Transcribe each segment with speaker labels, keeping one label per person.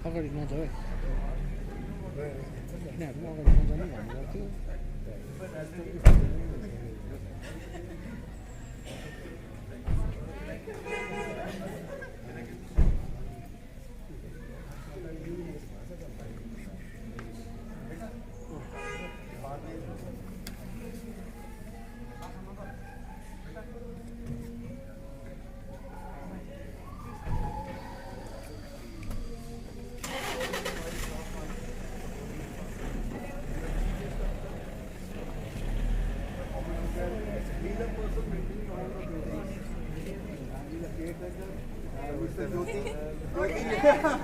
Speaker 1: अगाडि नजाऊ है यिनीहरू पनि अगाडि नजाने भन्ने गर्थ्यो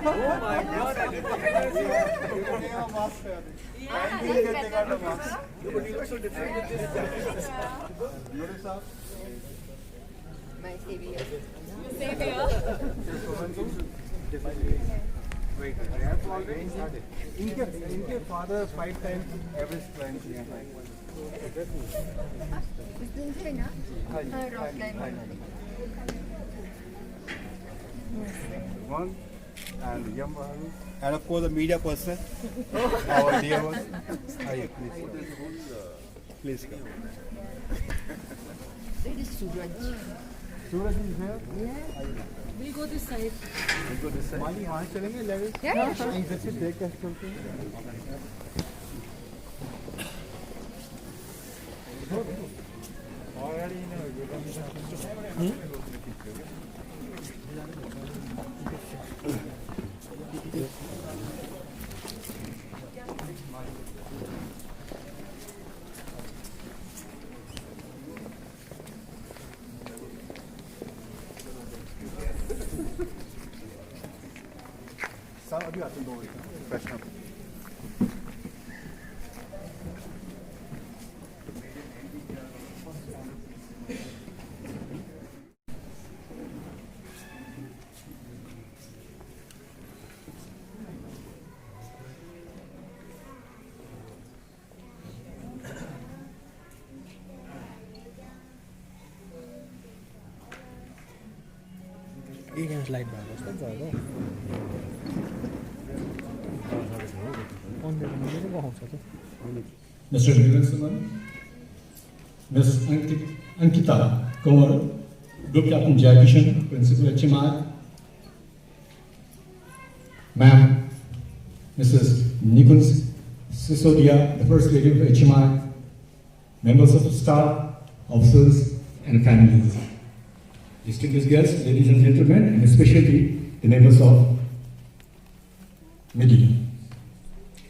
Speaker 2: Oh my God! I didn't take a mask. Yeah, he got a mask. But you look so different with this jacket. Notice up.
Speaker 3: My savior.
Speaker 2: Wait, I have to already started. In case father 5 times average client here. One and Yamaha, and of course the media person, our dear one. Please come.
Speaker 3: It is Suraj.
Speaker 2: Suraj is here.
Speaker 3: Yeah. We'll go this side.
Speaker 2: We'll go this side. Mali, वहाँ चलेंगे level.
Speaker 3: Yeah.
Speaker 2: इधर से देख कर चलते हैं. Already know you. Sir अभी आते हैं 2 मिनट प्रश्न
Speaker 1: एक यहाँ स्लाइड भएको जस्तो भयो अन्त बहाउँछ त
Speaker 4: Mr. Nirasaman, Ms. Ankita Kumar, Group Captain Jayakishan, Principal HMI, Ma'am, Mrs. Nikun Sisodia, the First Lady of HMI, members of the staff, officers, and families, distinguished guests, ladies and gentlemen, and especially the members of media.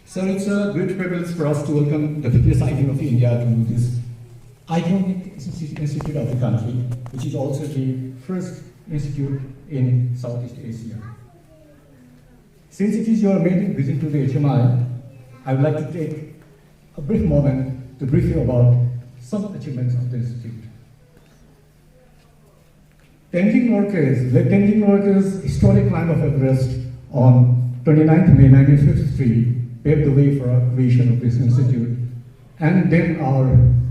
Speaker 4: So it's a great privilege for us to welcome the 50th IDM of India to this iconic institute of the country, which is also the first institute in Southeast Asia. Since it is your maiden visit to the HMI, I would like to take a brief moment to brief you about some achievements of the institute. Tenzing Norgay's historic climb of Everest on 29th May 1953 paved the way for our creation of this institute, and then our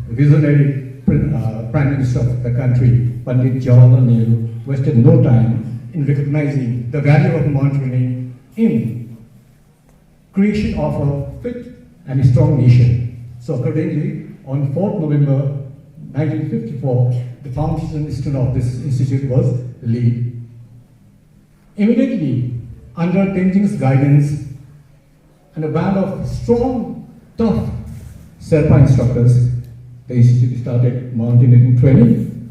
Speaker 4: visionary Prime Minister of the country, Pandit Jawaharlal Nehru, wasted no time in recognizing the value of mountaineering in creation of a fit and strong nation. So accordingly, on 4th November 1954, the foundation stone of this institute was laid. Immediately, under Tenzing's guidance, and a band of strong, tough Sherpa instructors, the institute started mountaineering training,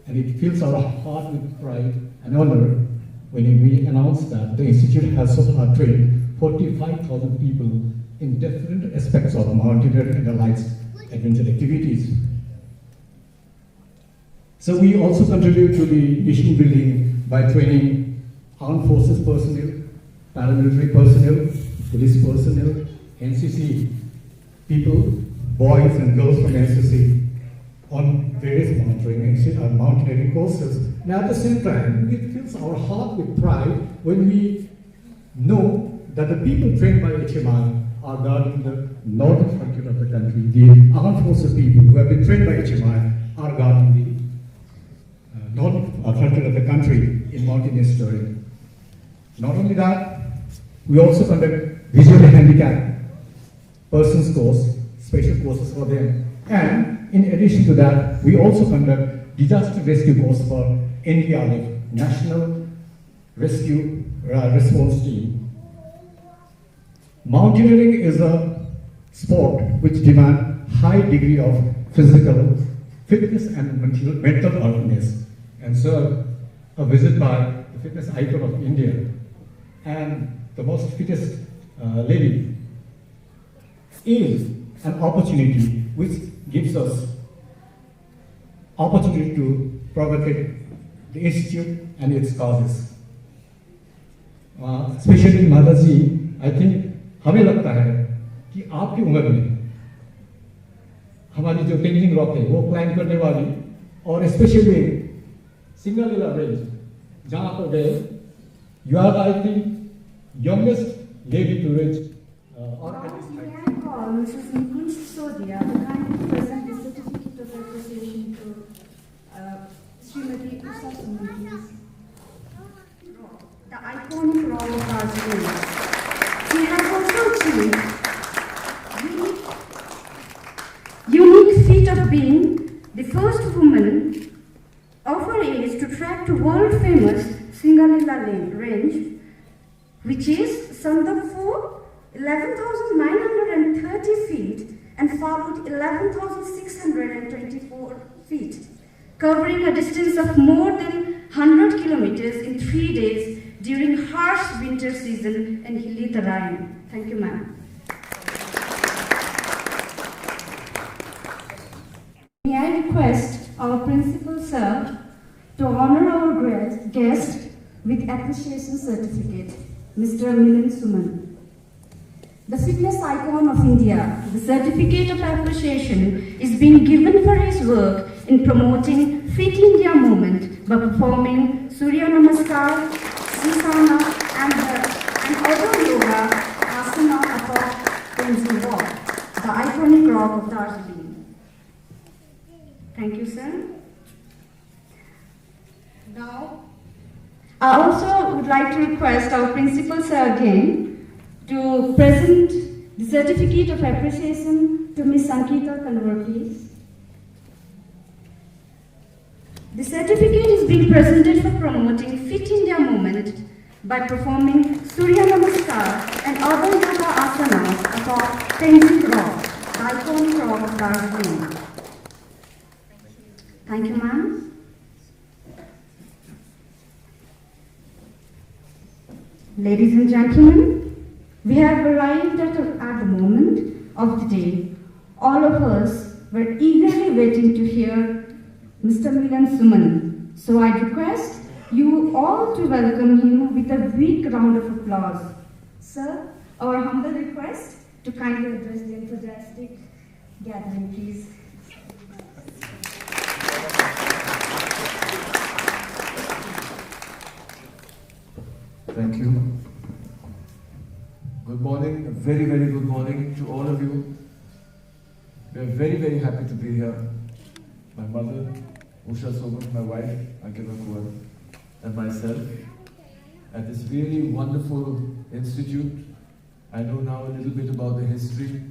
Speaker 4: and it fills our heart with pride and honor when we announce that the institute has so far trained 45,000 people in different aspects of mountaineering and allied adventure activities. So we also contribute to the nation building by training armed forces personnel, paramilitary personnel, police personnel, NCC people, boys and girls from NCC on various mountaineering courses. And at the same time, it fills our heart with pride when we know that the people trained by HMI are guarding the northern frontier of the country. The armed forces people who have been trained by HMI are guarding the known factor of the country in mountaineering touring. Not only that, we also conduct visually handicapped persons course, special courses for them. And in addition to that, we also conduct disaster rescue course for NDRF, National Rescue Response Team. Mountaineering is a sport which demands high degree of physical fitness and mental alertness. And so, a visit by the fitness icon of India and the most fittest lady is an opportunity which gives us opportunity to propagate the institute and its causes. Especially Madaji, I think हमें लगता है कि आपकी उम्र में हमारी जो Tenzing rock है वो क्लाइंब करने वाली और स्पेशली सिंगल रेंज जहाँ पर गए you are I think youngest lady to reach
Speaker 5: May I call Mrs. Nikunj Sodia to kindly present the certificate of appreciation to Srimati Usha Suman, the iconic role of our school. She has also achieved unique feat of being the first woman of her age to trek to world famous Singalila range, which is Sandapur 11,930 feet and followed 11,624 feet, covering a distance of more than 100 kilometers in 3 days during harsh winter season in hilly terrain. Thank you, ma'am. May I request our principal sir to honor our guest with appreciation certificate, Mr. Milan Suman. The fitness icon of India, the certificate of appreciation is being given for his work in promoting Fit India movement by performing Surya Namaskar, Sisana and other yoga asana atop Tenzing Rock, the iconic rock of Darjeeling. Thank you, sir. Now, I also would like to request our principal sir again to present the certificate of appreciation to Ms. Sankita Kanwar, please. The certificate is being presented for promoting Fit India movement by performing Surya Namaskar and other yoga asanas atop Tenzing Rock, the iconic rock of Darjeeling. Thank you, ma'am. Ladies and gentlemen, we have arrived at the moment of the day. All of us were eagerly waiting to hear Mr. Milan Suman. So I request you all to welcome him with a big round of applause. Sir, our humble request to kindly address the enthusiastic gathering, please.
Speaker 6: Thank you. Good morning, a very, very good morning to all of you. We are very, very happy to be here. My mother, Usha Suman, my wife, Ankita Kuwar, and myself, at this really wonderful institute. I know now a little bit about the history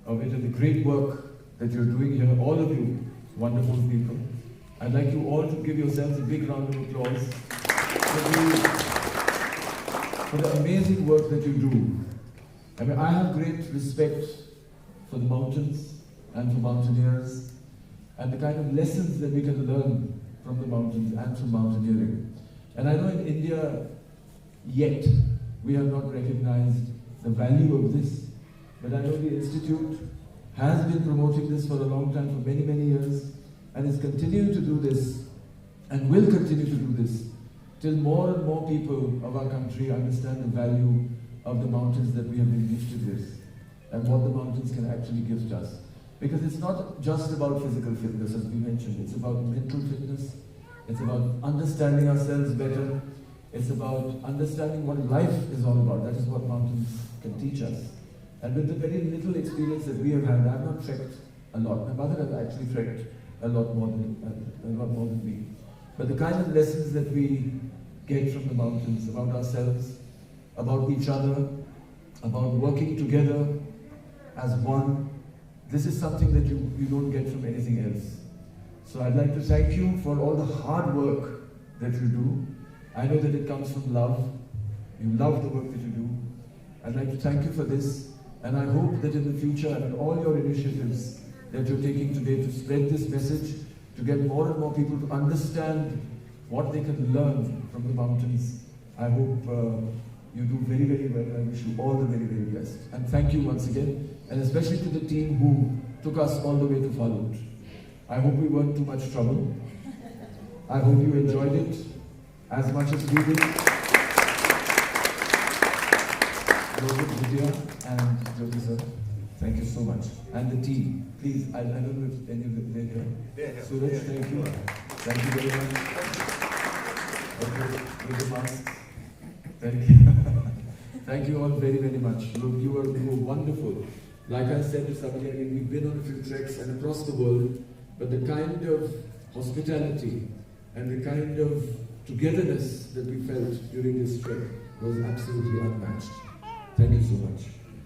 Speaker 6: of it and the great work that you're doing here, all of you, wonderful people. I'd like you all to give yourselves a big round of applause for the amazing work that you do. I mean, I have great respect for the mountains and for mountaineers and the kind of lessons that we can learn from the mountains and from mountaineering. And I know in India, yet, we have not recognized the value of this. But I know the Institute has been promoting this for a long time, for many, many years, and is continuing to do this and will continue to do this till more and more people of our country understand the value of the mountains that we have been used to this and what the mountains can actually give to us. Because it's not just about physical fitness, as we mentioned, it's about mental fitness, it's about understanding ourselves better, it's about understanding what life is all about. That is what mountains can teach us. And with the very little experience that we have had, I've not trekked a lot. My mother has actually trekked a lot more than me. but the kind of lessons that we get from the mountains about ourselves, about each other, about working together as one. This is something that you don't get from anything else. So I'd like to thank you for all the hard work that you do. I know that it comes from love. You love the work that you do. I'd like to thank you for this, and I hope that in the future and all your initiatives that you're taking today to spread this message, to get more and more people to understand what they can learn from the mountains. I hope you do very, very well. I wish you all the very, very best. And thank you once again, and especially to the team who took us all the way to Falun. I hope we weren't too much trouble. I hope you enjoyed it as much as we did. Vidya and Jyoti sir, thank you so much. And the team, please, I don't know if any of them are here.
Speaker 2: Yeah.
Speaker 6: Suraj, thank you. Thank you very much. Okay, with the masks. Thank you. Thank you all very, very much. You were wonderful. Like I said to somebody, I mean, we've been on a few treks and across the world, but the kind of hospitality and the kind of togetherness that we felt during this trek was absolutely unmatched. Thank you so much.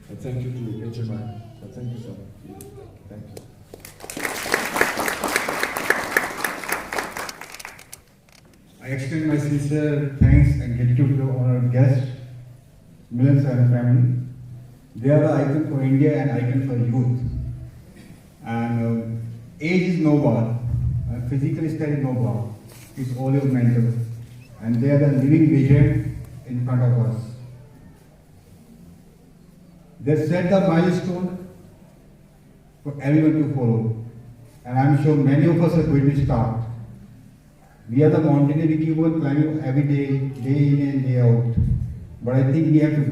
Speaker 6: And thank you to HMI. Thank you, sir. Thank you.
Speaker 7: I extend my sincere thanks and gratitude to the honored guest, Milan sir and family. They are the icon for India and icon for youth. And age is no bar, physical strength is no bar. It's all your mental. And they are the living vision in front of us. They set the milestone for everyone to follow. And I'm sure many of us are going to start. We are the mountaineer, we keep on climbing every day, day in and day out. But I think we have to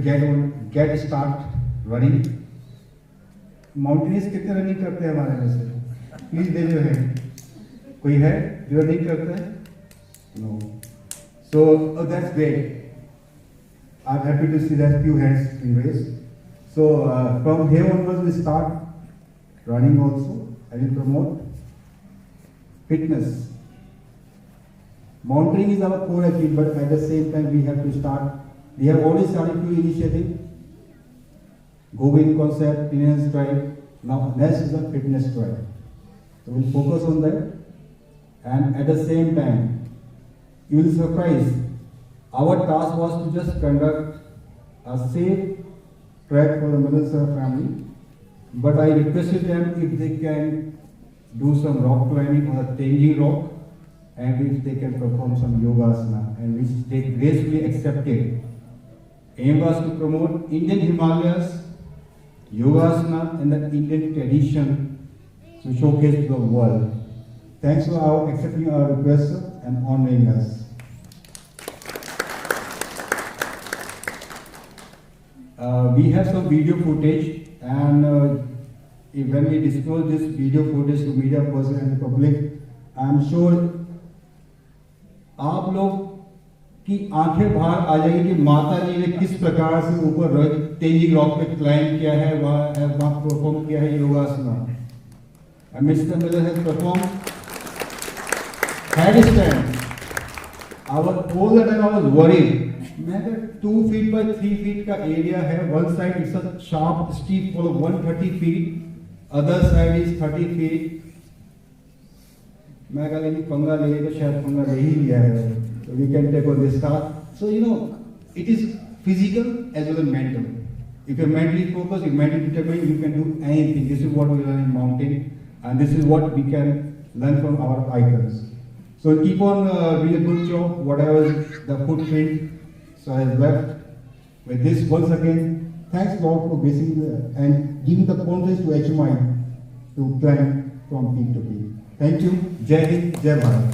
Speaker 7: get start running. Mountaineers कितने running करते हैं हमारे में से? Please दे जो है. कोई है जो रनिंग करता है? No. So that's great. I'm happy to see that few hands in raise. So from here onwards we start running also. I will promote fitness. Mountaineering is our core field, but at the same time we have to start. We have already started few initiatives. Govind concept, cleanliness drive. Now next is a fitness drive. So we'll focus on that. And at the same time, you will be surprised. Our task was to just conduct a safe trek for the Milan sir family. But I requested them if they can do some rock climbing on a Tenji rock, and if they can perform some yogasana, and which they gracefully accepted. Aim was to promote Indian Himalayas, yogasana, and the Indian tradition to showcase to the world. Thanks for accepting our request and honoring us. We have some video footage, and when we disclose this video footage to media person and the public, I am sure आप लोग की आंखें बाहर आ जाएगी कि माता जी ने किस प्रकार से ऊपर तेजी रॉक पे क्लाइंब किया है, वहाँ परफॉर्म किया है योगासना. Mr. Miller has performed headstand. All the time I was worried. मैं 2 feet by 3 feet का एरिया है. One side it's a sharp steep fall of 130 feet. Other side is 30 feet. मैं कहा लेकिन पंगा ले तो शायद पंगा ले ही लिया है. So we can take on this task. So it is physical as well as mental. If you're mentally focused, you're mentally determined, you can do anything. This is what we learn in mountain, and this is what we can learn from our icons. So keep on doing a good job, whatever the footprint. So I have left with this once again. Thanks a lot for visiting and giving the confidence to HMI to climb from peak to peak. Thank you. Jai Hind, Jai Bharat.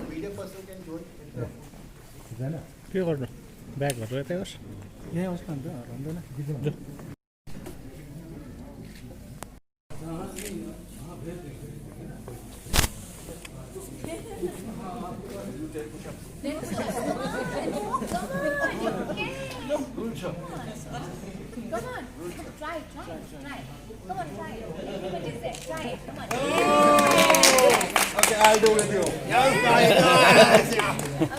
Speaker 2: Media person can join.
Speaker 1: के गर्नु ब्यागहरू यतै होस् यहीँ होस् न भन्दैन जो
Speaker 3: Then push up. Come on, you can. Come on. Try. Come on, try. What is it? Try it. Come on. Yeah.
Speaker 2: Okay, I'll do with you.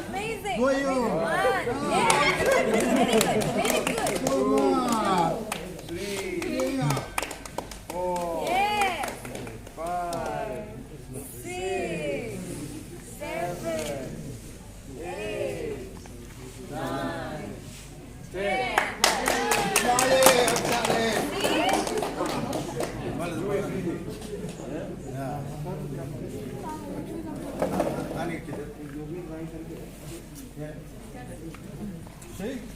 Speaker 3: Amazing.
Speaker 2: For you.
Speaker 3: Come on. Yeah. Very good.
Speaker 2: Come on. 3, 4,
Speaker 3: Yeah.
Speaker 2: 5,
Speaker 3: 6, 7, 8, 9, 10.
Speaker 2: Shake.